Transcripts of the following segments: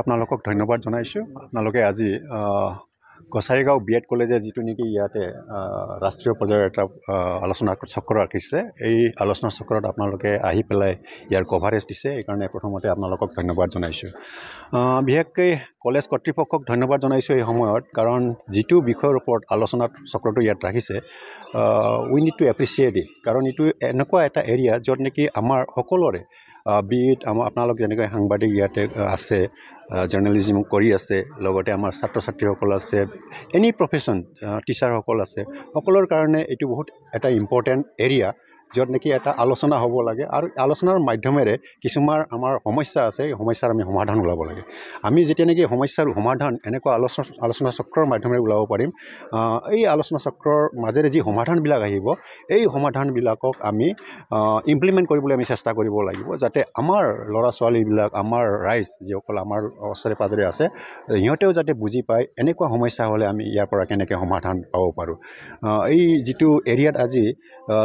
আপোনালোকক ধন্যবাদ জনাইছোঁ। আপোনালোকে আজি গোসাইগাঁও BEd কলেজে যিটো নেকি ইয়াতে ৰাষ্ট্ৰীয় পৰ্যায়ৰ এটা আলোচনা চক্ৰ ৰাখিছে, এই আলোচনা চক্ৰত আপোনালোকে আহি পেলাই ইয়াৰ কভাৰেজ দিছে। এইকাৰণে প্ৰথমতে আপোনালোকক ধন্যবাদ জনাইছোঁ। বিশেষকৈ কলেজ কৰ্তৃপক্ষক ধন্যবাদ জনাইছোঁ এই সময়ত, কাৰণ যিটো বিষয়ৰ ওপৰত আলোচনা চক্ৰটো ইয়াত ৰাখিছে, উই নিড টু এপ্ৰিচিয়েট ইট। কাৰণ এইটো এনেকুৱা এটা এৰিয়া য'ত নেকি আমাৰ সকলোৰে BEd আপোনালোক যেনেকৈ সাংবাদিক ইয়াতে আছে, জাৰ্নেলিজিম কৰি আছে, লগতে আমাৰ ছাত্ৰ ছাত্ৰীসকল আছে, এনি প্ৰফেশ্যন টিচাৰসকল আছে, সকলোৰ কাৰণে এইটো বহুত এটা ইম্পৰ্টেণ্ট এৰিয়া য'ত নেকি এটা আলোচনা হ'ব লাগে। আৰু আলোচনাৰ মাধ্যমেৰে কিছুমান আমাৰ সমস্যা আছে, এই সমস্যাৰ আমি সমাধান ওলাব লাগে। আমি যেতিয়া নেকি সমস্যাৰ সমাধান এনেকুৱা আলোচনা চক্ৰৰ মাধ্যমেৰে ওলাব পাৰিম, এই আলোচনা চক্ৰৰ মাজেৰে যি সমাধানবিলাক আহিব, এই সমাধানবিলাকক আমি ইমপ্লিমেণ্ট কৰিবলৈ আমি চেষ্টা কৰিব লাগিব, যাতে আমাৰ ল'ৰা ছোৱালীবিলাক, আমাৰ ৰাইজ যিসকল আমাৰ ওচৰে পাজৰে আছে, সিহঁতেও যাতে বুজি পায় এনেকুৱা সমস্যা হ'লে আমি ইয়াৰ পৰা কেনেকৈ সমাধান পাব পাৰোঁ। এই যিটো এৰিয়াত আজি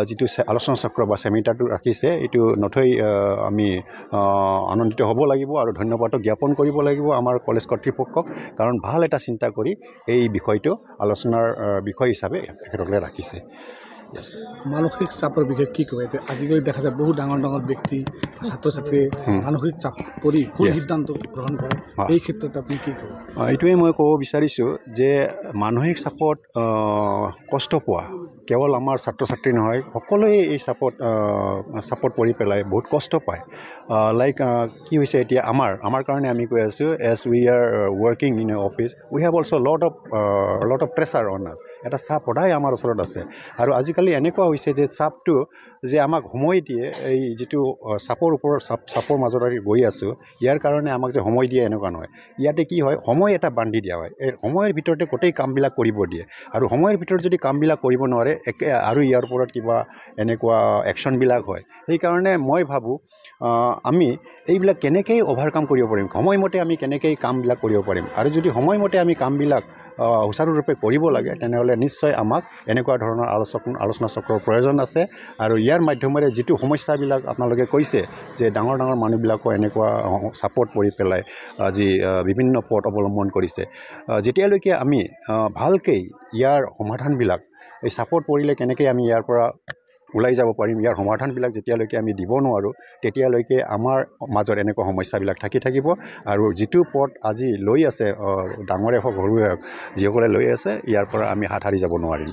যিটো আলোচনা চক্ৰ বা চেমিনাৰটো ৰাখিছে, এইটো নথৈ আমি আনন্দিত হ'ব লাগিব আৰু ধন্যবাদো জ্ঞাপন কৰিব লাগিব আমাৰ কলেজ কৰ্তৃপক্ষক, কাৰণ ভাল এটা চিন্তা কৰি এই বিষয়টো আলোচনাৰ বিষয় হিচাপে একেলগে ৰাখিছে। মানসিক চাপৰ বিষয়ে কি ক'ব? এতিয়া আজিকালি দেখা যায় বহুত ডাঙৰ ডাঙৰ ব্যক্তি, ছাত্ৰ ছাত্ৰীয়ে মানসিক চাপ পৰি ভুল সিদ্ধান্ত গ্ৰহণ কৰে, এই ক্ষেত্ৰত আপুনি কি ক'ব? এইটোৱে মই ক'ব বিচাৰিছোঁ যে মানসিক চাপত কষ্ট পোৱা কেৱল আমাৰ ছাত্ৰ ছাত্ৰী নহয়, সকলোৱে এই চাপত পৰি পেলাই বহুত কষ্ট পায়। লাইক কি হৈছে এতিয়া আমাৰ কাৰণে আমি কৈ আছোঁ, as we are working in a office, we have also' lot of pressure on us. এটা চাপ সদায় আমাৰ ওচৰত আছে। আৰু আজিকালি এনেকুৱা হৈছে যে চাপটো যে আমাক সময় দিয়ে, এই যিটো চাপৰ মাজত গৈ আছোঁ, ইয়াৰ কাৰণে আমাক যে সময় দিয়ে এনেকুৱা নহয়। ইয়াতে কি হয়, সময় এটা বান্ধি দিয়া হয়, এই সময়ৰ ভিতৰতে গোটেই কামবিলাক কৰিব দিয়ে। আৰু সময়ৰ ভিতৰত যদি কামবিলাক কৰিব নোৱাৰে, আৰু ইয়াৰ ওপৰত কিবা এনেকুৱা একশ্যনবিলাক হয়। সেইকাৰণে মই ভাবোঁ আমি এইবিলাক কেনেকৈ অভাৰকাম কৰিব পাৰিম, সময়মতে আমি কেনেকৈ কামবিলাক কৰিব পাৰিম। আৰু যদি সময়মতে আমি কামবিলাক সুচাৰুৰূপে কৰিব লাগে, তেনেহ'লে নিশ্চয় আমাক এনেকুৱা ধৰণৰ আলোচনা চক্ৰৰ প্ৰয়োজন আছে। আৰু ইয়াৰ মাধ্যমেৰে যিটো সমস্যাবিলাক আপোনালোকে কৈছে যে ডাঙৰ ডাঙৰ মানুহবিলাকো এনেকুৱা চাপত পৰি পেলাই আজি বিভিন্ন পথ অৱলম্বন কৰিছে, যেতিয়ালৈকে আমি ভালকৈ ইয়াৰ সমাধানবিলাক, এই চাপত পৰিলে কেনেকৈ আমি ইয়াৰ পৰা ওলাই যাব পাৰিম, ইয়াৰ সমাধানবিলাক যেতিয়ালৈকে আমি দিব নোৱাৰোঁ, তেতিয়ালৈকে আমাৰ মাজত এনেকুৱা সমস্যাবিলাক থাকিব। আৰু যিটো পথ আজি লৈ আছে, ডাঙৰে হওক সৰুৱে হওক, যিসকলে লৈ আছে, ইয়াৰ পৰা আমি হাত সাৰি যাব নোৱাৰিম।